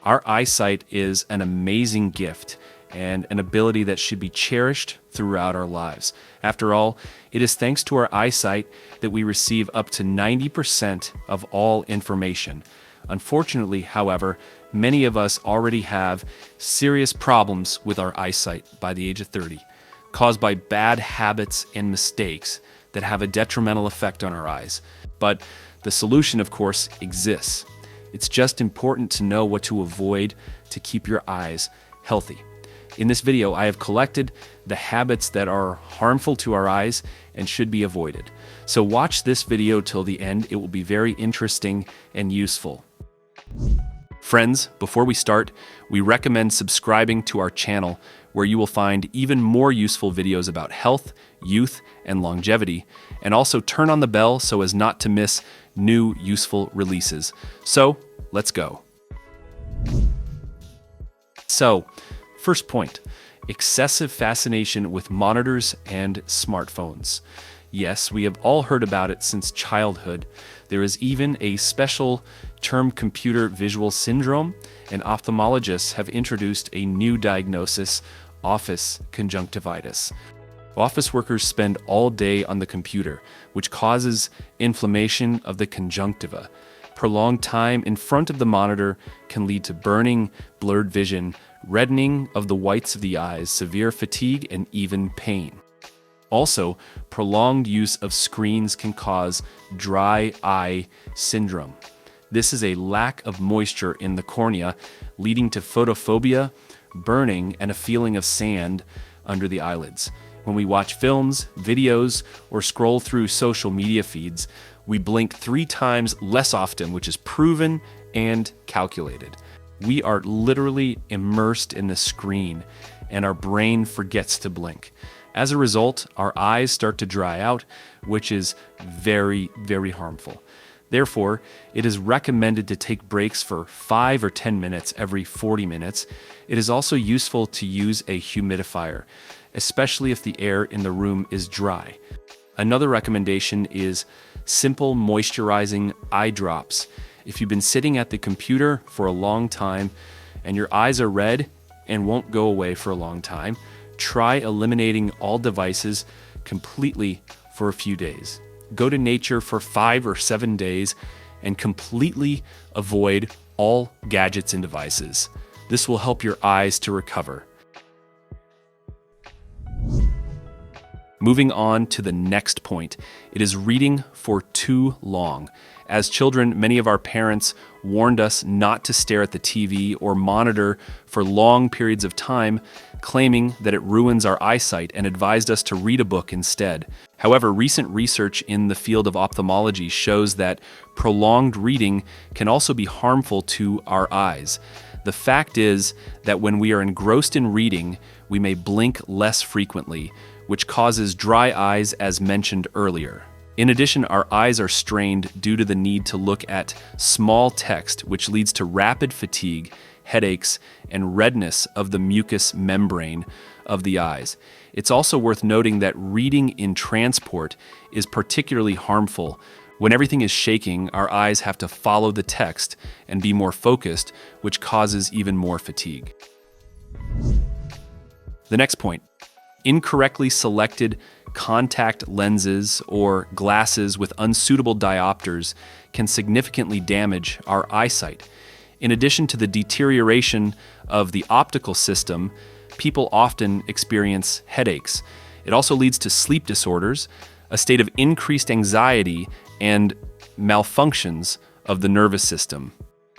Our eyesight is an amazing gift and an ability that should be cherished throughout our lives. After all, it is thanks to our eyesight that we receive up to 90% of all information. Unfortunately, however, many of us already have serious problems with our eyesight by the age of 30, caused by bad habits and mistakes that have a detrimental effect on our eyes. But the solution, of course, exists. It's just important to know what to avoid to keep your eyes healthy. In this video, I have collected the habits that are harmful to our eyes and should be avoided. So watch this video till the end. It will be very interesting and useful. Friends, before we start, we recommend subscribing to our channel where you will find even more useful videos about health, youth, and longevity, and also turn on the bell so as not to miss new useful releases. So, let's go. First point, excessive fascination with monitors and smartphones. Yes, we have all heard about it since childhood. There is even a special term, computer visual syndrome, and ophthalmologists have introduced a new diagnosis, office conjunctivitis. Office workers spend all day on the computer, which causes inflammation of the conjunctiva. Prolonged time in front of the monitor can lead to burning, blurred vision, reddening of the whites of the eyes, severe fatigue, and even pain. Also, prolonged use of screens can cause dry eye syndrome. This is a lack of moisture in the cornea, leading to photophobia, burning, and a feeling of sand under the eyelids. When we watch films, videos, or scroll through social media feeds, we blink 3 times less often, which is proven and calculated. We are literally immersed in the screen, and our brain forgets to blink. As a result, our eyes start to dry out, which is very, very harmful. Therefore, it is recommended to take breaks for 5 or 10 minutes every 40 minutes. It is also useful to use a humidifier, especially if the air in the room is dry. Another recommendation is simple moisturizing eye drops. If you've been sitting at the computer for a long time and your eyes are red and won't go away for a long time, try eliminating all devices completely for a few days. Go to nature for 5 or 7 days and completely avoid all gadgets and devices. This will help your eyes to recover. Moving on to the next point, it is reading for too long. As children, many of our parents warned us not to stare at the TV or monitor for long periods of time, claiming that it ruins our eyesight, and advised us to read a book instead. However, recent research in the field of ophthalmology shows that prolonged reading can also be harmful to our eyes. The fact is that when we are engrossed in reading, we may blink less frequently, which causes dry eyes as mentioned earlier. In addition, our eyes are strained due to the need to look at small text, which leads to rapid fatigue, headaches, and redness of the mucous membrane of the eyes. It's also worth noting that reading in transport is particularly harmful. When everything is shaking, our eyes have to follow the text and be more focused, which causes even more fatigue. The next point, incorrectly selected contact lenses or glasses with unsuitable diopters can significantly damage our eyesight. In addition to the deterioration of the optical system, people often experience headaches. It also leads to sleep disorders, a state of increased anxiety, and malfunctions of the nervous system.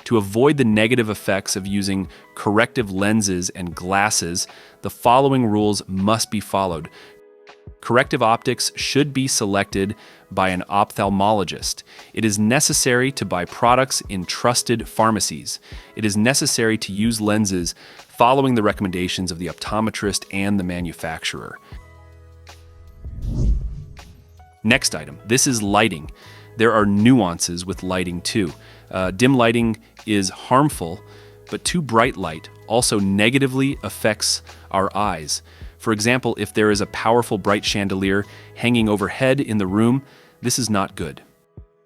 To avoid the negative effects of using corrective lenses and glasses, the following rules must be followed. Corrective optics should be selected by an ophthalmologist. It is necessary to buy products in trusted pharmacies. It is necessary to use lenses following the recommendations of the optometrist and the manufacturer. Next item, this is lighting. There are nuances with lighting too. Dim lighting is harmful, but too bright light also negatively affects our eyes. For example, if there is a powerful bright chandelier hanging overhead in the room, this is not good.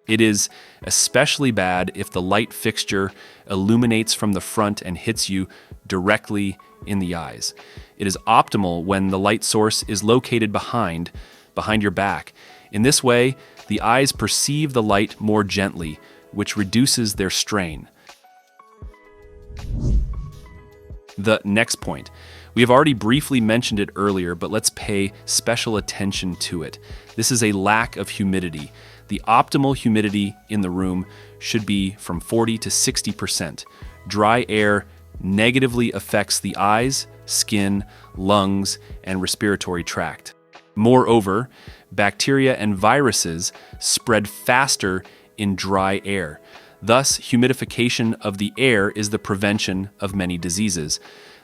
It is especially bad if the light fixture illuminates from the front and hits you directly in the eyes. It is optimal when the light source is located behind your back. In this way, the eyes perceive the light more gently, which reduces their strain. The next point. We have already briefly mentioned it earlier, but let's pay special attention to it. This is a lack of humidity. The optimal humidity in the room should be from 40 to 60%. Dry air negatively affects the eyes, skin, lungs, and respiratory tract. Moreover, bacteria and viruses spread faster in dry air. Thus, humidification of the air is the prevention of many diseases.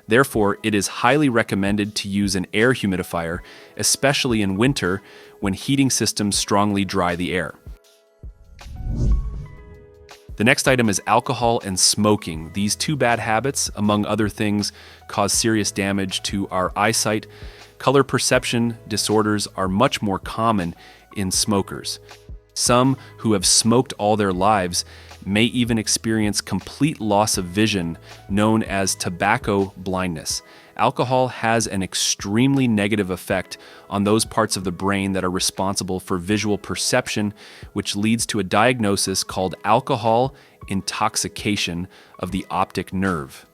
Therefore, it is highly recommended to use an air humidifier, especially in winter when heating systems strongly dry the air. The next item is alcohol and smoking. These two bad habits, among other things, cause serious damage to our eyesight. Color perception disorders are much more common in smokers. Some who have smoked all their lives may even experience complete loss of vision, known as tobacco blindness. Alcohol has an extremely negative effect on those parts of the brain that are responsible for visual perception, which leads to a diagnosis called alcohol intoxication of the optic nerve.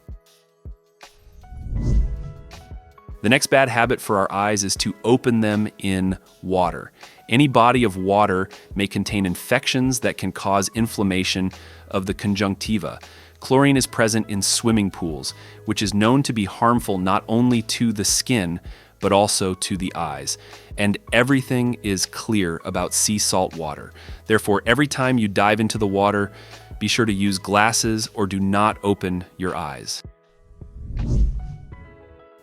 The next bad habit for our eyes is to open them in water. Any body of water may contain infections that can cause inflammation of the conjunctiva. Chlorine is present in swimming pools, which is known to be harmful not only to the skin, but also to the eyes. And everything is clear about sea salt water. Therefore, every time you dive into the water, be sure to use glasses or do not open your eyes.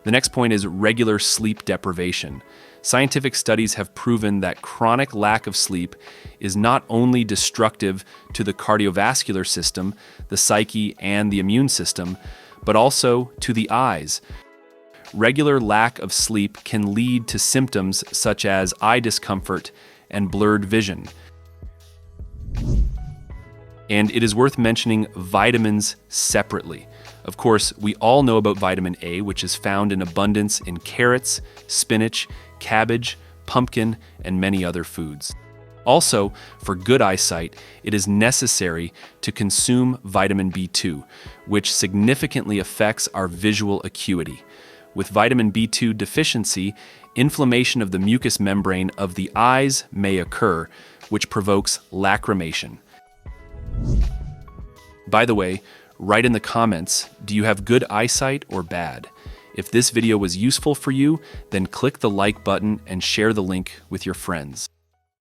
The next point is regular sleep deprivation. Scientific studies have proven that chronic lack of sleep is not only destructive to the cardiovascular system, the psyche, and the immune system, but also to the eyes. Regular lack of sleep can lead to symptoms such as eye discomfort and blurred vision. And it is worth mentioning vitamins separately. Of course, we all know about vitamin A, which is found in abundance in carrots, spinach, cabbage, pumpkin, and many other foods. Also, for good eyesight, it is necessary to consume vitamin B2, which significantly affects our visual acuity. With vitamin B2 deficiency, inflammation of the mucous membrane of the eyes may occur, which provokes lacrimation. By the way, write in the comments, do you have good eyesight or bad? If this video was useful for you, then click the like button and share the link with your friends.